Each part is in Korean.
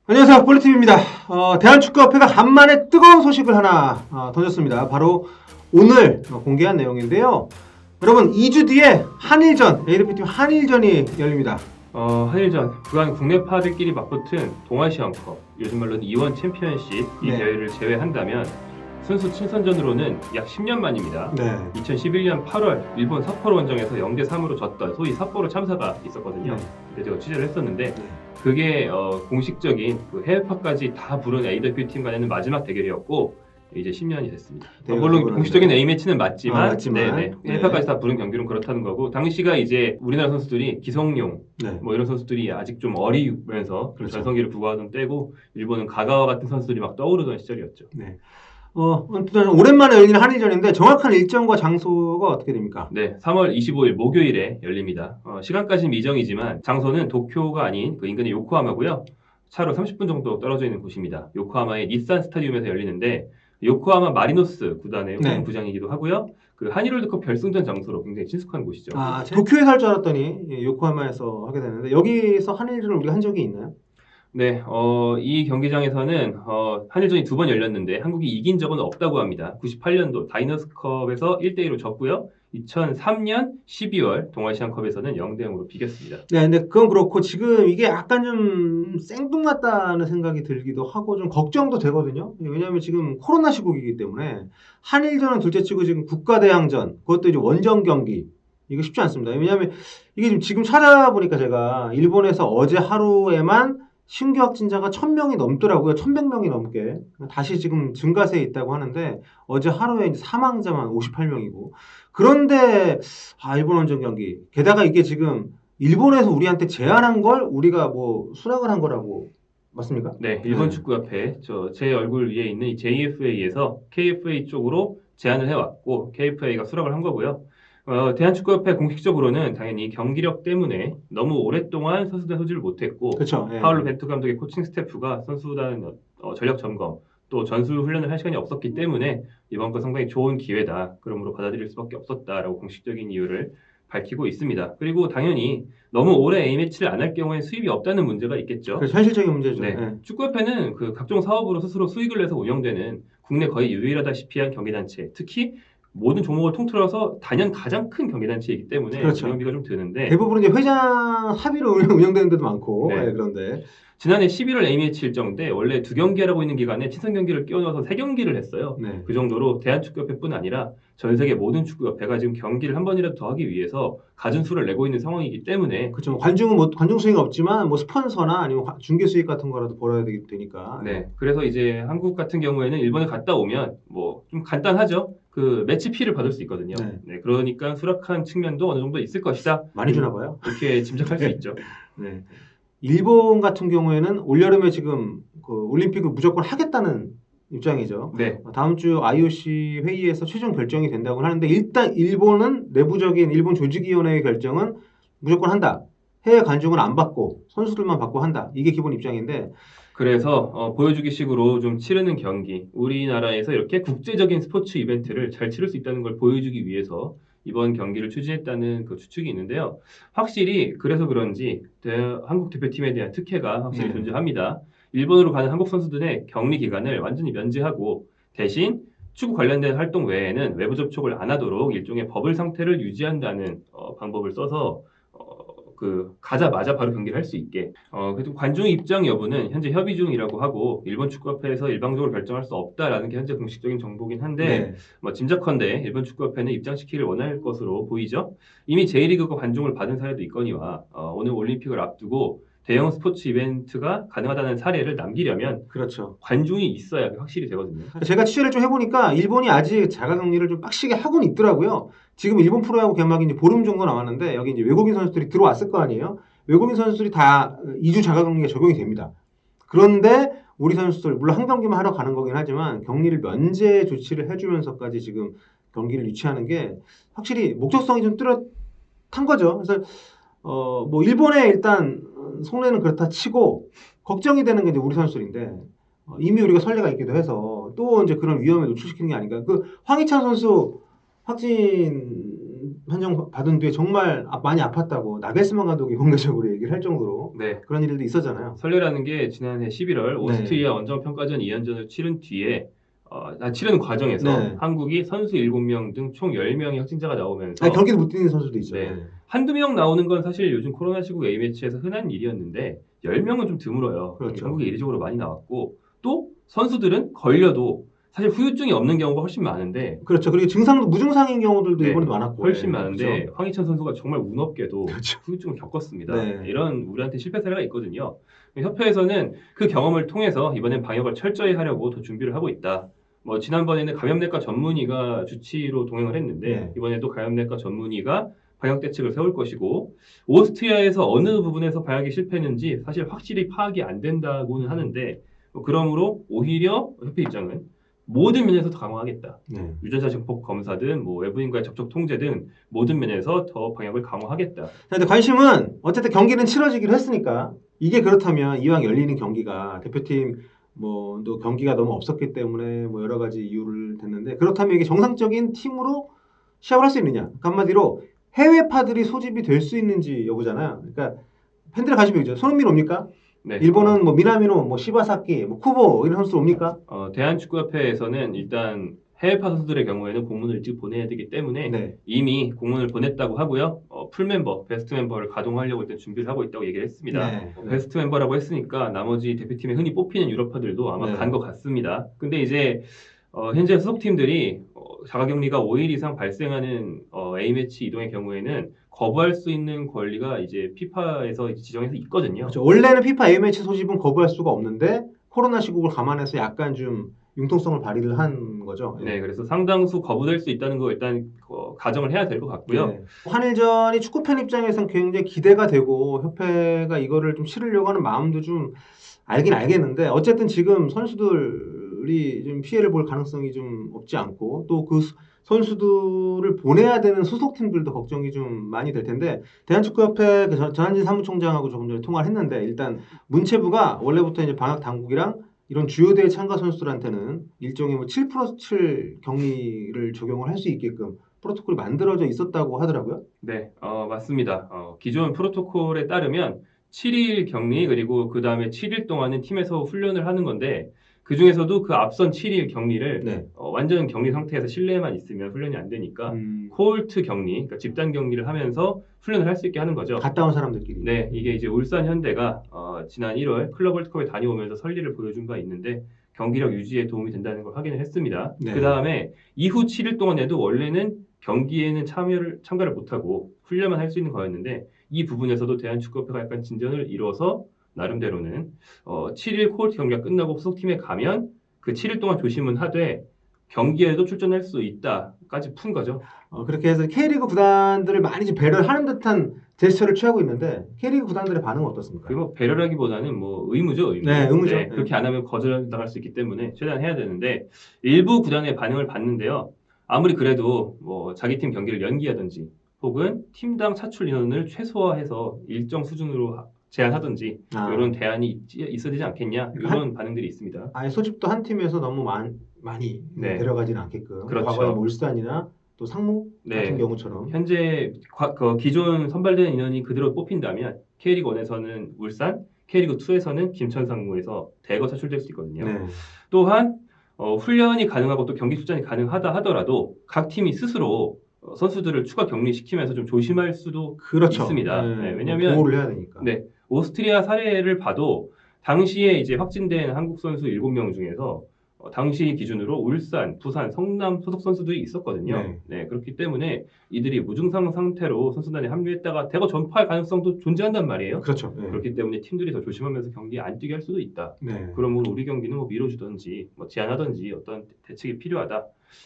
안녕하세요, 볼리TV입니다. 대한축구협회가 간만에 뜨거운 소식을 하나 던졌습니다. 바로 오늘 공개한 내용인데요. 여러분, 2주 뒤에 한일전, AW팀 한일전이 열립니다. 한일전, 그간 국내파들끼리 맞붙은 동아시안컵, 요즘 말로는 이원 챔피언십 이 네. 대회를 제외한다면 순수 친선전으로는 약 10년 만입니다. 네. 2011년 8월 일본 삿포로 원정에서 0대3으로 졌던 소위 삿포로 참사가 있었거든요. 네. 그때 제가 취재를 했었는데 네. 그게 공식적인 그 해외파까지 다 부른 AW팀 간에는 마지막 대결이었고 이제 10년이 됐습니다. 물론 공식적인 A매치는 맞지만, 네네. 해외파까지 다 부른 경기는 그렇다는 거고, 당시가 이제 우리나라 선수들이 기성용 네. 뭐 이런 선수들이 아직 좀 어리면서 그렇죠. 전성기를 부과하던 때고, 일본은 가가와 같은 선수들이 막 떠오르던 시절이었죠. 네. 아무튼 오랜만에 열리는 한일전인데 정확한 일정과 장소가 어떻게 됩니까? 네, 3월 25일 목요일에 열립니다. 시간까지는 미정이지만 장소는 도쿄가 아닌 그 인근의 요코하마고요. 차로 30분 정도 떨어져 있는 곳입니다. 요코하마의 닛산 스타디움에서 열리는데 요코하마 마리노스 구단의 홈구장이기도 하고요. 그 한일 월드컵 결승전 장소로 굉장히 친숙한 곳이죠. 도쿄에서 할 줄 알았더니 요코하마에서 하게 되는데 여기서 한일전을 우리가 한 적이 있나요? 네, 이 경기장에서는 한일전이 2번 열렸는데 한국이 이긴 적은 없다고 합니다. 98년도 다이너스컵에서 1대1로 졌고요. 2003년 12월 동아시안컵에서는 0대0으로 비겼습니다. 네, 근데 그건 그렇고 지금 이게 약간 좀 생뚱맞다는 생각이 들기도 하고 좀 걱정도 되거든요. 왜냐하면 지금 코로나 시국이기 때문에 한일전은 둘째치고 지금 국가대항전 그것도 이제 원정 경기 이거 쉽지 않습니다. 왜냐하면 이게 지금 찾아보니까 제가 일본에서 어제 하루에만 신규 확진자가 1000명이 넘더라고요. 1100명이 넘게 다시 지금 증가세에 있다고 하는데 어제 하루에 이제 사망자만 58명이고 그런데 일본 원정 경기 게다가 이게 지금 일본에서 우리한테 제안한 걸 우리가 뭐 수락을 한 거라고 맞습니까? 네, 일본 축구협회 제 얼굴 위에 있는 이 JFA에서 KFA 쪽으로 제안을 해왔고 KFA가 수락을 한 거고요. 대한축구협회 공식적으로는 당연히 경기력 때문에 너무 오랫동안 선수단 소집을 못했고 그렇죠. 파울로 벤투 감독의 코칭 스태프가 선수단 전력 점검 또 전술 훈련을 할 시간이 없었기 때문에 이번 거 상당히 좋은 기회다. 그러므로 받아들일 수밖에 없었다라고 공식적인 이유를 밝히고 있습니다. 그리고 당연히 너무 오래 A매치를 안 할 경우에 수입이 없다는 문제가 있겠죠. 그래서 현실적인 문제죠. 네. 네. 축구협회는 그 각종 사업으로 스스로 수익을 내서 운영되는 국내 거의 유일하다시피 한 경기단체, 특히 모든 종목을 통틀어서 단연 가장 큰 경기단체이기 때문에 그렇죠. 운영비가 좀 드는데 대부분 이제 회장 합의로 운영되는 데도 많고 네. 그런데 지난해 11월 A매치 일정 때 원래 2경기 하라고 있는 기간에 친선 경기를 끼워 넣어서 3경기를 했어요. 네. 그 정도로 대한축구협회뿐 아니라 전 세계 모든 축구협회가 지금 경기를 한 번이라도 더 하기 위해서 갖은 수를 내고 있는 상황이기 때문에 그렇죠. 관중 수익 없지만 뭐 스폰서나 아니면 중계 수익 같은 거라도 벌어야 되니까. 네. 그래서 이제 한국 같은 경우에는 일본에 갔다 오면 뭐 좀 간단하죠. 그 매치피를 받을 수 있거든요. 네. 그러니까 수락한 측면도 어느 정도 있을 것이다. 많이 주나 봐요. 이렇게 짐작할 수 있죠. 네. 일본 같은 경우에는 올여름에 지금 그 올림픽을 무조건 하겠다는 입장이죠. 네. 다음 주 IOC 회의에서 최종 결정이 된다고 하는데 일단 일본은 내부적인 일본 조직위원회의 결정은 무조건 한다. 해외 관중은 안 받고 선수들만 받고 한다. 이게 기본 입장인데 그래서 보여주기식으로 좀 치르는 경기, 우리나라에서 이렇게 국제적인 스포츠 이벤트를 잘 치를 수 있다는 걸 보여주기 위해서 이번 경기를 추진했다는 그 추측이 있는데요. 확실히 그래서 그런지 한국 대표팀에 대한 특혜가 확실히 존재합니다. 일본으로 가는 한국 선수들의 격리 기간을 완전히 면제하고 대신 축구 관련된 활동 외에는 외부 접촉을 안 하도록 일종의 버블 상태를 유지한다는 방법을 써서 가자마자 바로 경기를 할 수 있게. 그래도 관중 입장 여부는 현재 협의 중이라고 하고 일본 축구협회에서 일방적으로 결정할 수 없다라는 게 현재 공식적인 정보긴 한데 뭐 짐작컨대 일본 축구협회는 입장시키기를 원할 것으로 보이죠. 이미 J리그가 관중을 받은 사례도 있거니와 오늘 올림픽을 앞두고 대형 스포츠 이벤트가 가능하다는 사례를 남기려면 그렇죠. 관중이 있어야 확실히 되거든요. 제가 취재를 좀 해보니까 일본이 아직 자가격리를 좀 빡시게 하고는 있더라고요. 지금 일본 프로야구 개막이 이제 보름 정도 남았는데 여기 이제 외국인 선수들이 들어왔을 거 아니에요. 외국인 선수들이 다 2주 자가격리가 적용이 됩니다. 그런데 우리 선수들 물론 한 경기만 하러 가는 거긴 하지만 격리를 면제 조치를 해주면서까지 지금 경기를 유치하는 게 확실히 목적성이 좀 뚜렷한 거죠. 그래서 뭐 일본에 일단 속내는 그렇다 치고 걱정이 되는 게 이제 우리 선수들인데 이미 우리가 선례가 있기도 해서 또 이제 그런 위험에 노출시키는 게 아닌가. 그 황희찬 선수 확진 판정 받은 뒤에 정말 많이 아팠다고 나겔스만 감독이 공개적으로 얘기를 할 정도로 네. 그런 일들도 있었잖아요. 설레라는 게 지난해 11월 오스트리아 원정평가전 2연전을 치른 뒤에 치르는 과정에서 네. 한국이 선수 7명 등 총 10명의 확진자가 나오면서 아니, 경기도 못 뛰는 선수도 있죠. 네. 네. 한두 명 나오는 건 사실 요즘 코로나 시국 A매치에서 흔한 일이었는데 10명은 좀 드물어요. 그렇죠. 한국에 이례적으로 많이 나왔고 또 선수들은 걸려도 사실 후유증이 없는 경우가 훨씬 많은데 그렇죠. 그리고 증상도 무증상인 경우들도 네, 이번에 많았고. 훨씬 네. 많은데 그렇죠. 황희찬 선수가 정말 운 없게도 그렇죠. 후유증을 겪었습니다. 네. 이런 우리한테 실패 사례가 있거든요. 협회에서는 그 경험을 통해서 이번엔 방역을 철저히 하려고 더 준비를 하고 있다. 뭐 지난번에는 감염내과 전문의가 주치의로 동행을 했는데 네. 이번에도 감염내과 전문의가 방역 대책을 세울 것이고 오스트리아에서 어느 부분에서 방역이 실패했는지 사실 확실히 파악이 안 된다고는 하는데 그러므로 오히려 협회 입장은 모든 면에서 더 강화하겠다. 네. 유전자 증폭 검사든 뭐 외부인과의 접촉 통제 등 모든 면에서 더 방역을 강화하겠다. 자, 근데 관심은 어쨌든 경기는 치러지기로 했으니까 이게 그렇다면 이왕 열리는 경기가 대표팀 또 경기가 너무 없었기 때문에 뭐 여러 가지 이유를 댔는데 그렇다면 이게 정상적인 팀으로 시합을 할 수 있느냐? 그러니까 한마디로 해외파들이 소집이 될 수 있는지 여부잖아요. 그러니까 팬들의 관심이 있죠. 손흥민 옵니까? 네. 일본은 뭐 미나미노, 뭐 시바사키, 뭐 쿠보 이런 선수 옵니까? 대한축구협회에서는 일단 해외파 선수들의 경우에는 공문을 일찍 보내야 되기 때문에 네. 이미 공문을 보냈다고 하고요. 풀 멤버, 베스트 멤버를 가동하려고 일단 준비를 하고 있다고 얘기를 했습니다. 네. 베스트 멤버라고 했으니까 나머지 대표팀에 흔히 뽑히는 유럽파들도 아마 네. 간 것 같습니다. 근데 이제 현재 소속팀들이 자가격리가 5일 이상 발생하는 A매치 이동의 경우에는 거부할 수 있는 권리가 이제 피파에서 지정해서 있거든요. 그렇죠. 원래는 피파 A매치 소집은 거부할 수가 없는데 코로나 시국을 감안해서 약간 좀 융통성을 발휘를 한 거죠. 네, 그래서 상당수 거부될 수 있다는 거 일단 가정을 해야 될 것 같고요. 네. 한일전이 축구팬 입장에서는 굉장히 기대가 되고 협회가 이거를 좀 치르려고 하는 마음도 좀 알긴 알겠는데 어쨌든 지금 선수들이 좀 피해를 볼 가능성이 좀 없지 않고 또 그 선수들을 보내야 되는 소속팀들도 걱정이 좀 많이 될 텐데 대한축구협회 전한진 사무총장하고 조금 전에 통화를 했는데 일단 문체부가 원래부터 이제 방역 당국이랑 이런 주요 대회 참가 선수들한테는 일종의 뭐 7+7 격리를 적용을 할 수 있게끔 프로토콜이 만들어져 있었다고 하더라고요. 네, 맞습니다. 기존 프로토콜에 따르면 7일 격리 그리고 그 다음에 7일 동안은 팀에서 훈련을 하는 건데 그 중에서도 그 앞선 7일 격리를 네. 완전 격리 상태에서 실내에만 있으면 훈련이 안 되니까 코홀트 격리, 그러니까 집단 격리를 하면서 훈련을 할 수 있게 하는 거죠. 갔다 온 사람들끼리. 네, 이게 이제 울산 현대가 지난 1월 클럽 월드컵에 다녀오면서 설리를 보여준 바 있는데 경기력 유지에 도움이 된다는 걸 확인을 했습니다. 네. 그 다음에 이후 7일 동안에도 원래는 경기에는 참가를 못하고 훈련만 할 수 있는 거였는데 이 부분에서도 대한축구협회가 약간 진전을 이뤄서 나름대로는 7일 코홀트 경기가 끝나고 소속팀에 가면 그 7일 동안 조심은 하되 경기에도 출전할 수 있다까지 푼 거죠. 그렇게 해서 K리그 구단들을 많이 좀 배려를 하는 듯한 제스처를 취하고 있는데 K리그 구단들의 반응은 어떻습니까? 그리고 배려라기보다는 뭐 의무죠, 의무. 네, 의무죠. 네, 그렇게 안 하면 거절당할 수 있기 때문에 최대한 해야 되는데 일부 구단의 반응을 봤는데요. 아무리 그래도 뭐 자기 팀 경기를 연기하든지 혹은 팀당 차출 인원을 최소화해서 일정 수준으로 제한하든지 이런 대안이 있어야 되지 않겠냐 이런 반응들이 있습니다. 아예 소집도 한 팀에서 너무 많이 네. 데려가지는 않게끔 그렇죠. 과거에 뭐 울산이나 또 상무 네. 같은 경우처럼 현재 기존 선발된 인원이 그대로 뽑힌다면 K리그 1에서는 울산, K리그 2에서는 김천 상무에서 대거 차출될 수 있거든요. 네. 또한 훈련이 가능하고 또 경기 출전이 가능하다 하더라도 각 팀이 스스로 선수들을 추가 격리시키면서 좀 조심할 수도 그렇죠. 있습니다. 네. 네, 왜냐하면 보호를 해야 되니까. 네, 오스트리아 사례를 봐도 당시에 이제 확진된 한국 선수 7명 중에서 당시 기준으로 울산, 부산, 성남 소속 선수들이 있었거든요. 네, 그렇기 때문에 이들이 무증상 상태로 선수단에 합류했다가 대거 전파할 가능성도 존재한단 말이에요. 그렇죠. 네. 그렇기 때문에 팀들이 더 조심하면서 경기에 안 뛰게 할 수도 있다. 네. 그러므로 우리 경기는 뭐 미뤄주든지 뭐 제한하든지 어떤 대책이 필요하다.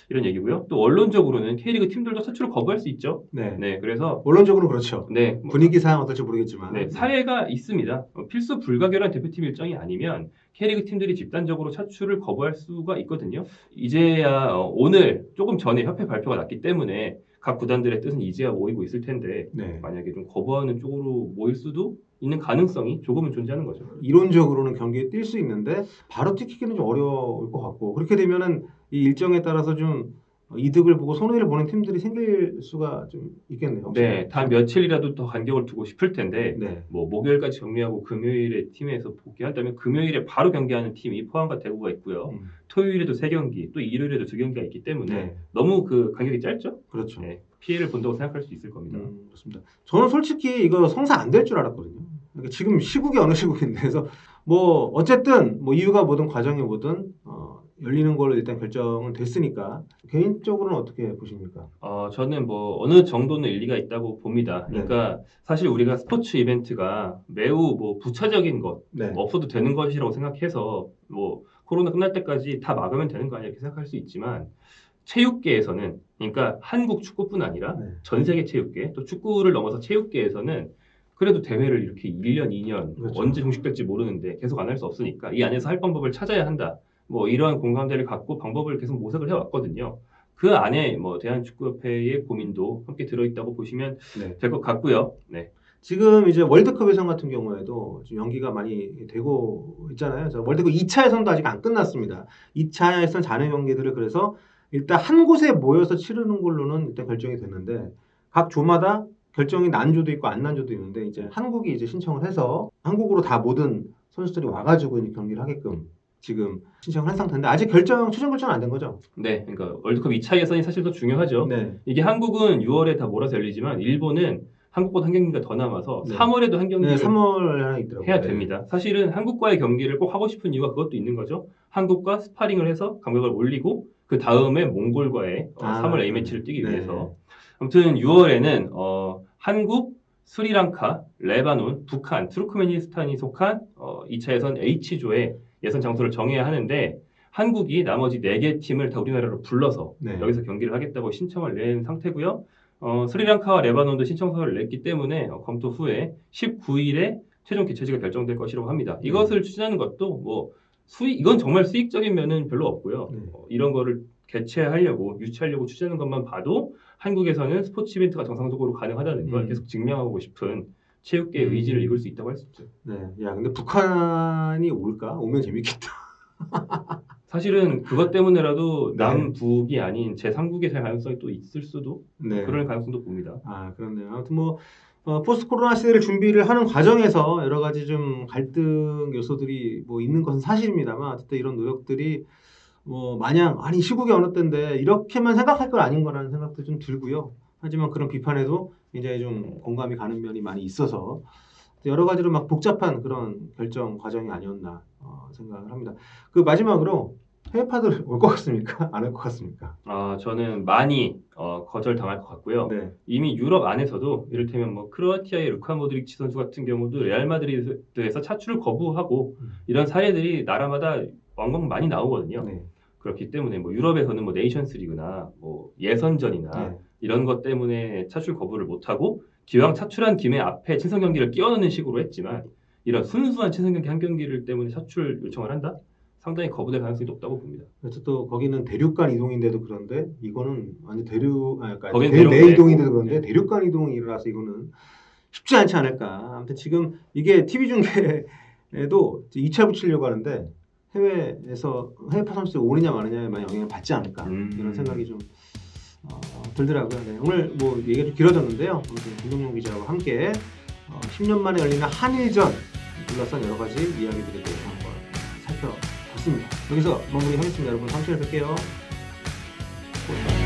이런 얘기고요. 또 언론적으로는 K리그 팀들도 차출을 거부할 수 있죠. 네. 그래서 언론적으로 그렇죠. 네, 분위기상 어떨지 모르겠지만. 네, 사례가 있습니다. 필수 불가결한 대표팀 일정이 아니면 K리그 팀들이 집단적으로 차출을 거부할 수가 있거든요. 이제야 오늘 조금 전에 협회 발표가 났기 때문에 각 구단들의 뜻은 이제야 모이고 있을 텐데 네. 만약에 좀 거부하는 쪽으로 모일 수도 있는 가능성이 조금은 존재하는 거죠. 이론적으로는 경기에 뛸 수 있는데 바로 뛰기는 좀 어려울 것 같고 그렇게 되면은 이 일정에 따라서 좀 이득을 보고 손해를 보는 팀들이 생길 수가 좀 있겠네요. 네, 단 며칠이라도 더 간격을 두고 싶을 텐데 네. 뭐 목요일까지 정리하고 금요일에 팀에서 복귀한다면 금요일에 바로 경기하는 팀이 포항과 대구가 있고요. 음. 토요일에도 3경기, 또 일요일에도 2경기가 있기 때문에 네. 너무 그 간격이 짧죠? 그렇죠. 네, 피해를 본다고 생각할 수 있을 겁니다. 그렇습니다. 저는 솔직히 이거 성사 안 될 줄 알았거든요. 그러니까 지금 시국이 어느 시국인데 그래서 뭐 어쨌든 뭐 이유가 뭐든 과정이 뭐든 열리는 걸로 일단 결정은 됐으니까 개인적으로는 어떻게 보십니까? 저는 뭐 어느 정도는 일리가 있다고 봅니다. 그러니까 사실 우리가 스포츠 이벤트가 매우 뭐 부차적인 것, 네. 없어도 되는 것이라고 생각해서 뭐 코로나 끝날 때까지 다 막으면 되는 거 아니야 이렇게 생각할 수 있지만 체육계에서는 그러니까 한국 축구뿐 아니라 네. 전 세계 체육계 또 축구를 넘어서 체육계에서는 그래도 대회를 이렇게 1년, 2년 그렇죠. 언제 종식될지 모르는데 계속 안 할 수 없으니까 이 안에서 할 방법을 찾아야 한다. 뭐 이러한 공감대를 갖고 방법을 계속 모색을 해왔거든요. 그 안에 뭐 대한축구협회의 고민도 함께 들어있다고 보시면 네. 될 것 같고요. 네. 지금 이제 월드컵 예선 같은 경우에도 지금 연기가 많이 되고 있잖아요. 그래서 월드컵 2차 예선도 아직 안 끝났습니다. 2차 예선 잔여 경기들을 그래서 일단 한 곳에 모여서 치르는 걸로는 일단 결정이 됐는데 각 조마다 결정이 난 조도 있고 안 난 조도 있는데 이제 한국이 이제 신청을 해서 한국으로 다 모든 선수들이 와가지고 이제 경기를 하게끔 지금 신청을 한 상태인데 아직 최종 결정은 안 된 거죠? 네, 그러니까 월드컵 2차 예선이 사실 더 중요하죠. 네. 이게 한국은 6월에 다 몰아서 열리지만 일본은 한국보다 한 경기가 더 남아서 네. 3월에도 한 경기를 3월 하나 있더라고요. 해야 됩니다. 사실은 한국과의 경기를 꼭 하고 싶은 이유가 그것도 있는 거죠. 한국과 스파링을 해서 간격을 올리고 그 다음에 몽골과의 3월 A매치를 뛰기 네. 위해서 아무튼 6월에는 한국, 스리랑카, 레바논, 북한, 투르크메니스탄이 속한 2차 예선 H조의 예선 장소를 정해야 하는데 한국이 나머지 4개 팀을 다 우리나라로 불러서 네. 여기서 경기를 하겠다고 신청을 낸 상태고요. 스리랑카와 레바논도 신청서를 냈기 때문에 검토 후에 19일에 최종 개최지가 결정될 것이라고 합니다. 이것을 추진하는 것도 뭐 이건 정말 수익적인 면은 별로 없고요. 이런 거를 개최하려고 유치하려고 추진하는 것만 봐도 한국에서는 스포츠 이벤트가 정상적으로 가능하다는 걸 계속 증명하고 싶은 체육계의 의지를 이룰 수 있다고 할 수 있죠. 네, 야 근데 북한이 올까? 오면 재밌겠다. 사실은 그것 때문에라도 네. 남북이 아닌 제3국의 될 가능성이 또 있을 수도 네. 그럴 가능성도 봅니다. 그렇네요. 아무튼 뭐 포스트 코로나 시대를 준비를 하는 과정에서 여러 가지 좀 갈등 요소들이 뭐 있는 것은 사실입니다만 어쨌든 이런 노력들이 뭐 마냥 아니 시국이 어느 때인데 이렇게만 생각할 건 아닌 거라는 생각도 좀 들고요. 하지만 그런 비판에도 굉장히 좀 공감이 가는 면이 많이 있어서 여러 가지로 막 복잡한 그런 결정 과정이 아니었나 생각을 합니다. 그 마지막으로 해외파들 올 것 같습니까? 안 올 것 같습니까? 저는 많이 거절당할 것 같고요. 네. 이미 유럽 안에서도 이를테면 뭐 크로아티아의 루카 모드리치 선수 같은 경우도 레알 마드리드에서 차출을 거부하고 이런 사례들이 나라마다 왕왕 많이 나오거든요. 네. 그렇기 때문에 뭐 유럽에서는 뭐 네이션스 리그나 뭐 예선전이나 이런 것 때문에 차출 거부를 못하고 기왕 차출한 김에 앞에 친선 경기를 끼워넣는 식으로 했지만 이런 순수한 친선 경기 한 경기를 때문에 차출 요청을 한다? 상당히 거부될 가능성이 높다고 봅니다. 그래서 또 거기는 대륙간 이동인데도 그런데 이거는 완전 거긴 내 이동인데도 그런데 네. 대륙간 이동이 일어나서 이거는 쉽지 않지 않을까. 아무튼 지금 이게 TV 중계에도 2차 붙이려고 하는데 해외파 선수들이 오느냐 마느냐에 많이 영향을 받지 않을까 이런 생각이 좀 들더라고요. 네, 오늘 뭐 얘기가 좀 길어졌는데요. 아무튼 김동용 기자와 함께 10년 만에 열리는 한일전 둘러싼 여러 가지 이야기들에 대해서 한번 살펴봤습니다. 여기서 마무리하겠습니다. 여러분 다음 시간에 뵐게요. 고맙습니다.